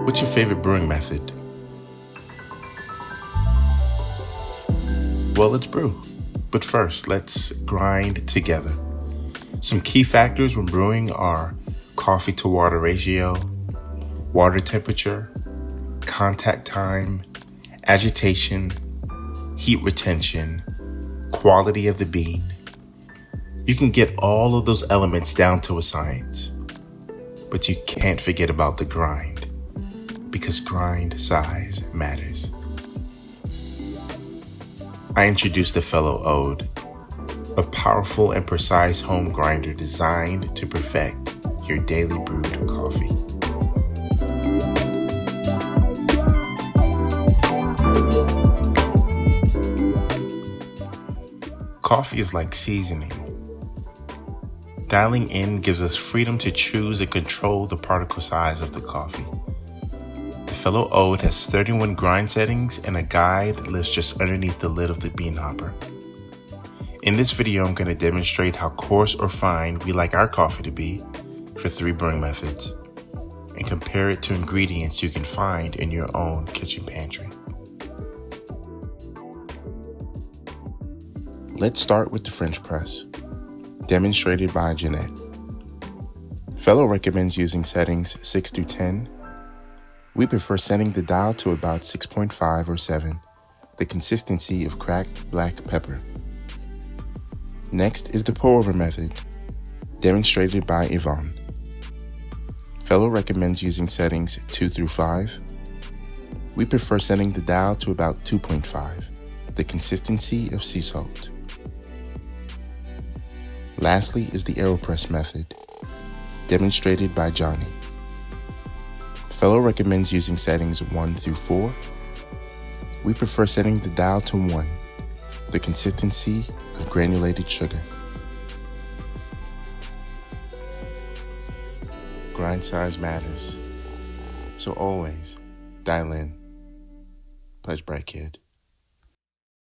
What's your favorite brewing method? Well, let's brew. But first, let's grind together. Some key factors when brewing are coffee to water ratio, water temperature, contact time, agitation, heat retention, quality of the bean. You can get all of those elements down to a science, but you can't forget about the grind, because grind size matters. I introduced the fellow Ode, a powerful and precise home grinder designed to perfect your daily brewed coffee. Coffee is like seasoning. Dialing in gives us freedom to choose and control the particle size of the coffee. The fellow Ode has 31 grind settings, and a guide lives just underneath the lid of the bean hopper. In this video, I'm going to demonstrate how coarse or fine we like our coffee to be for 3 brewing methods, and compare it to ingredients you can find in your own kitchen pantry. Let's start with the French press, demonstrated by Janette. Fellow recommends using settings 6 through 10. We prefer setting the dial to about 6.5 or 7, the consistency of cracked black pepper. Next is the pour-over method, demonstrated by Yvonne. Fellow recommends using settings 2 through 5. We prefer setting the dial to about 2.5, the consistency of sea salt. Lastly is the AeroPress method, demonstrated by Johnny. Fellow recommends using settings 1 through 4. We prefer setting the dial to 1, the consistency of granulated sugar. Grind size matters, so always dial in. Pledge bright, kid.